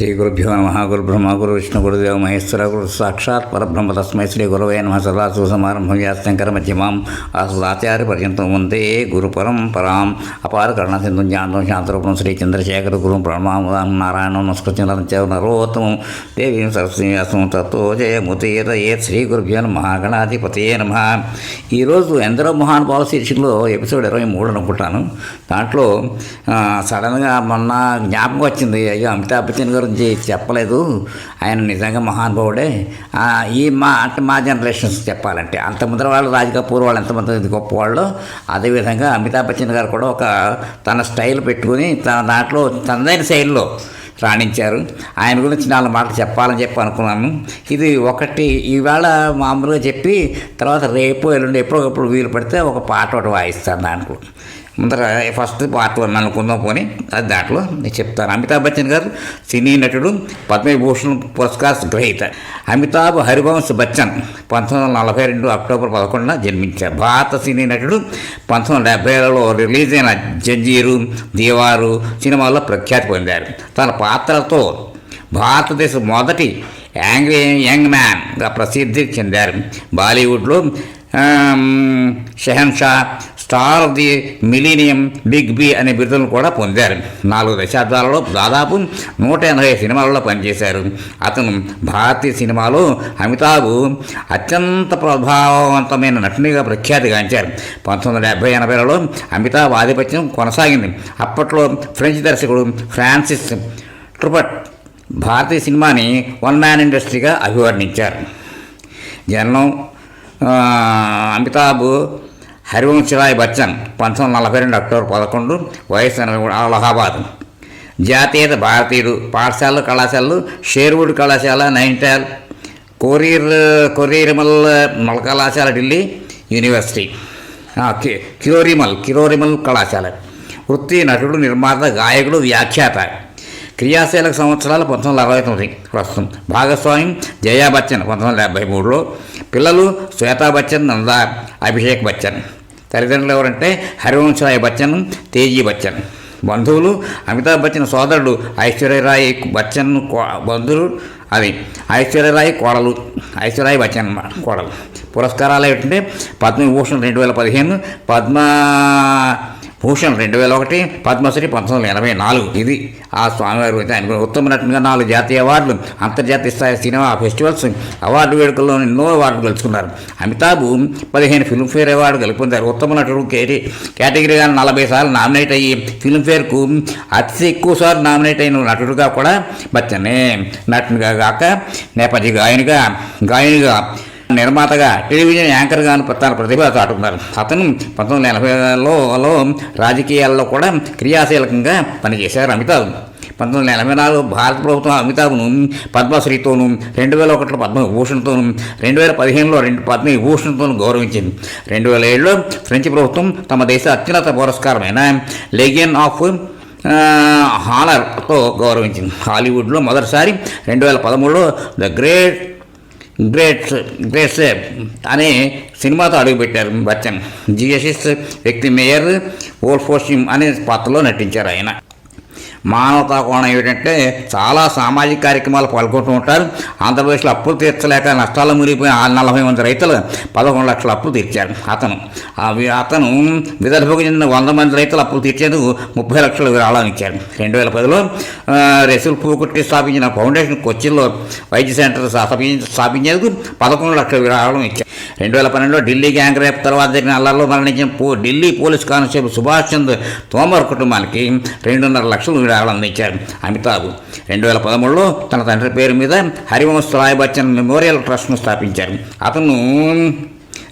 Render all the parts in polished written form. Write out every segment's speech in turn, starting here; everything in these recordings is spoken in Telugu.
శ్రీ గురుభ్యో నమః. గురు బ్రహ్మ గురు విష్ణు గురుదేవ మహేశ్వర గురు సాక్షాత్ పరబ్రహ్మ తస్మై శ్రీ గురవే నమః. సదాశివసమారంభం వ్యాసశంకర మధ్యమాం ఆచార్య పర్యంతం వందే గురు పరంపరాం. అపార కరుణ సింధు జ్ఞానం శాంతరూపం శ్రీ చంద్రశేఖర గురు ప్రణమాముదాం నారాయణం నమస్కృత్యం నరోత్తమం దేవీం సరస్వతీ వ్యాసం తత్తో జయముతీరయే. శ్రీ గురుభ్యో నమః. గణాధిపతయే నమః. ఈరోజు ఎందరో మహానుభావుల శీర్షికలో ఎపిసోడ్ 23 అనుకుంటాను. దాంట్లో సడన్గా మొన్న జ్ఞాపకం వచ్చింది, అయ్యో అమితాబ్ బచ్చన్ గురించి చెప్పలేదు, ఆయన నిజంగా మహానుభావుడే. మా జనరేషన్స్ చెప్పాలంటే అంత ముందర వాళ్ళు రాజ్ కపూర్ వాళ్ళు ఎంతమంది గొప్పవాళ్ళు, అదేవిధంగా అమితాబ్ బచ్చన్ గారు కూడా ఒక తన స్టైల్ పెట్టుకుని తన దాంట్లో తనదైన శైలిలో రాణించారు. ఆయన గురించి 4 మాటలు చెప్పాలని చెప్పి అనుకున్నాను. ఇది ఒకటి ఇవాళ మామూలుగా చెప్పి తర్వాత రేపు ఎల్లుండి ఎప్పుడొకప్పుడు వీలు పడితే ఒక పాట ఒకటి వాయిస్తాను. దాంట్లో ముందర ఫస్ట్ పార్ట్ 1 అనుకుందాం పోనీ, అది దాంట్లో నేను చెప్తాను. అమితాబ్ బచ్చన్ గారు సినీ నటుడు, పద్మవిభూషణ్ పురస్కార్ గ్రహీత. అమితాబ్ హరివంశ్ బచ్చన్ 1942 అక్టోబర్ 11న జన్మించారు. భారత సినీ నటుడు. 1970లలో రిలీజ్ అయిన జంజీరు, దీవారు సినిమాల్లో ప్రఖ్యాతి పొందారు. తన పాత్రలతో భారతదేశ మొదటి యంగ్ మ్యాన్గా ప్రసిద్ధి చెందారు. బాలీవుడ్లో Shahenshah, star of the millennium, big B అనే బిరుదులను కూడా పొందారు. 4 దశాబ్దాలలో దాదాపు 180 సినిమాలలో పనిచేశారు. అతను భారతీయ సినిమాలో అమితాబ్ అత్యంత ప్రభావవంతమైన నటునిగా ప్రఖ్యాతిగాంచారు. 1970-80లలో అమితాబ్ ఆధిపత్యం కొనసాగింది. అప్పట్లో ఫ్రెంచ్ దర్శకుడు ఫ్రాన్సిస్ ట్రుపట్ భారతీయ సినిమాని వన్ మ్యాన్ ఇండస్ట్రీగా అభివర్ణించారు. జన్మం అమితాబ్ హరివంశరాయ్ బచ్చన్ 1942 అక్టోబర్ 11, వయసు 83, అలహాబాద్. జాతీయత భారతీయుడు. పాఠశాలలు కళాశాలలు షేర్వుడ్ కళాశాల నైనిటాల్, కొరీరిమల్ కళాశాల ఢిల్లీ యూనివర్సిటీ, కిరోరిమల్ కళాశాల. వృత్తి నటుడు, నిర్మాత, గాయకుడు, వ్యాఖ్యాత. క్రియాశీలక సంవత్సరాలు 1969. ప్రస్తుతం భాగస్వామ్యం జయా బచ్చన్ 1973లో. పిల్లలు శ్వేతా బచ్చన్, నందా అభిషేక్ బచ్చన్. తల్లిదండ్రులు ఎవరంటే హరివంశరాయ్ బచ్చన్, తేజీ బచ్చన్. బంధువులు అమితాబ్ బచ్చన్ సోదరుడు ఐశ్వర్యరాయ్ బచ్చన్, బంధువులు అది ఐశ్వర్యరాయ్ కోడలు, ఐశ్వర్యరాయ్ బచ్చన్ కోడలు. పురస్కారాలు ఏంటంటే పద్మవిభూషణ్ 2015, పద్మభూషణ్ 2001, పద్మశ్రీ 1984. ఇది ఆ స్వామివారి గురించి. ఆయన ఉత్తమ నటునిగా 4 జాతీయ అవార్డులు, అంతర్జాతీయ స్థాయి సినిమా ఫెస్టివల్స్ అవార్డు వేడుకల్లో ఎన్నో అవార్డులు గెలుచుకున్నారు. అమితాబ్ 15 ఫిల్మ్ఫేర్ అవార్డు గెలుపొందారు. ఉత్తమ నటుడు కేటగిరీగా 40 సార్లు నామినేట్ అయ్యి ఫిల్మ్ఫేర్కు అతి ఎక్కువ సార్లు నామినేట్ అయిన నటుడుగా కూడా బచ్చనే. నటునిగా కాక నేపథ్య గాయనిగా, నిర్మాతగా, టెలివిజన్ యాంకర్గా తన ప్రతిభ చాటుకున్నారు. అతను 1980లలో రాజకీయాల్లో కూడా క్రియాశీలకంగా పనిచేశారు. అమితాబ్ 1984 భారత ప్రభుత్వం అమితాబ్ను పద్మశ్రీతోనూ, 2001లో పద్మవిభూషణ్తోనూ, 2015లో 2 పద్మవిభూషణ్తోనూ గౌరవించింది. 2007లో ఫ్రెంచ్ ప్రభుత్వం తమ దేశ అత్యున్నత పురస్కారమైన లెగియన్ ఆఫ్ హానర్తో గౌరవించింది. హాలీవుడ్లో మొదటిసారి 2013లో ద గ్రేట్స్ అనే సినిమాతో అడుగుపెట్టారు బచ్చన్. జిఎస్ఎస్ వ్యక్తి మేయర్ వోల్ఫోషిమ్ అనే పాత్రలో నటించారు. ఆయన మానవతా కోణం ఏమిటంటే చాలా సామాజిక కార్యక్రమాలు పాల్గొంటూ ఉంటారు. ఆంధ్రప్రదేశ్లో అప్పులు తీర్చలేక నష్టాలు మునిగిపోయిన 40 మంది రైతులు 11 లక్షల అప్పులు తీర్చారు. అతను విదర్భకు చెందిన 100 మంది రైతులు అప్పులు తీర్చేందుకు 30 లక్షల విరాళాలు ఇచ్చారు. 2010లో రెసుల్ పూకుట్టి స్థాపించిన ఫౌండేషన్ కొచ్చిన్లో వైద్య సెంటర్ స్థాపించేందుకు 11 లక్షల విరాళం ఇచ్చారు. 2012లో ఢిల్లీ గ్యాంగ్ రేప్ తర్వాత జరిగిన అల్లర్లో మరణించిన ఢిల్లీ పోలీస్ కానిస్టేబుల్ సుభాష్ చంద్ర తోమర్ కుటుంబానికి 2.5 లక్షలు విరాళాలు అందించారు. అమితాబ్ 2013లో తన తండ్రి పేరు మీద హరివంశ్ రాయ్ బచ్చన్ మెమోరియల్ ట్రస్ట్ను స్థాపించారు. అతను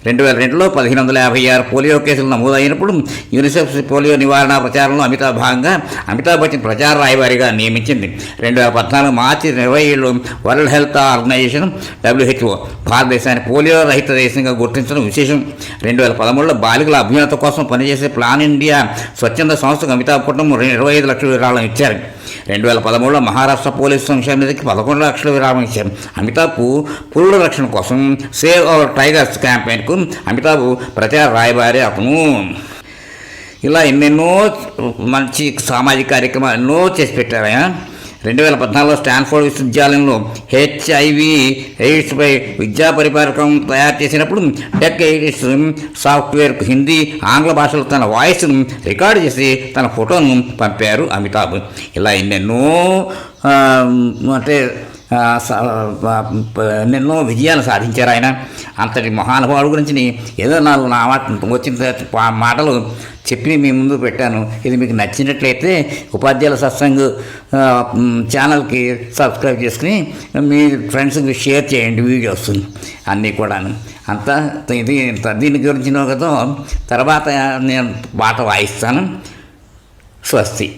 2002లో 1556 పోలియో కేసులు నమోదైనప్పుడు యూనిసెఫ్ పోలియో నివారణ ప్రచారంలో అమితాబ్ బచ్చన్ ప్రచార రాయబారిగా నియమించింది. 2014 మార్చి 27లో వరల్డ్ హెల్త్ ఆర్గనైజేషన్ WHO భారతదేశాన్ని పోలియో రహిత దేశంగా గుర్తించడం విశేషం. 2013లో బాలికల అభ్యున్నత కోసం పనిచేసే ప్లాన్ ఇండియా స్వచ్ఛంద సంస్థకు అమితాబ్ కుటుంబం 25 లక్షల విరాళం ఇచ్చారు. 2013లో మహారాష్ట్ర పోలీసు సంక్షేమ నిధికి 11 లక్షల విరాళం ఇచ్చారు. అమితాబ్ పురుల రక్షణ కోసం సేవ్ అవర్ టైగర్స్ క్యాంపెయిన్కు అమితాబ్ ప్రచార రాయబారి అతను. ఇలా ఎన్నెన్నో మంచి సామాజిక కార్యక్రమాలు ఎన్నో చేసి పెట్టారు ఆయన. 2014లో స్టాన్ఫోర్డ్ విశ్వవిద్యాలయంలో హెచ్ఐవి ఎయిడ్స్పై విద్యా పరిపాలకం తయారు చేసినప్పుడు డెక్ ఎయిడ్స్ సాఫ్ట్వేర్కు హిందీ ఆంగ్ల భాషలో తన వాయిస్ను రికార్డు చేసి తన ఫోటోను పంపారు అమితాబ్. ఇలా ఎన్నెన్నో అంటే ఎన్నెన్నో విజయాలు సాధించారు ఆయన. అంతటి మహానుభావుడు గురించి ఏదో నాలుగు నా వచ్చిన మాటలు చెప్పి మీ ముందు పెట్టాను. ఇది మీకు నచ్చినట్లయితే ఉపాధ్యాయుల సత్సంగ్ ఛానల్కి సబ్స్క్రైబ్ చేసుకుని మీ ఫ్రెండ్స్కి షేర్ చేయండి వీడియోస్ అన్నీ కూడాను. అంతా ఇది దీని గురించిన కదా తర్వాత నేను పాట వాయిస్తాను. స్వస్తి.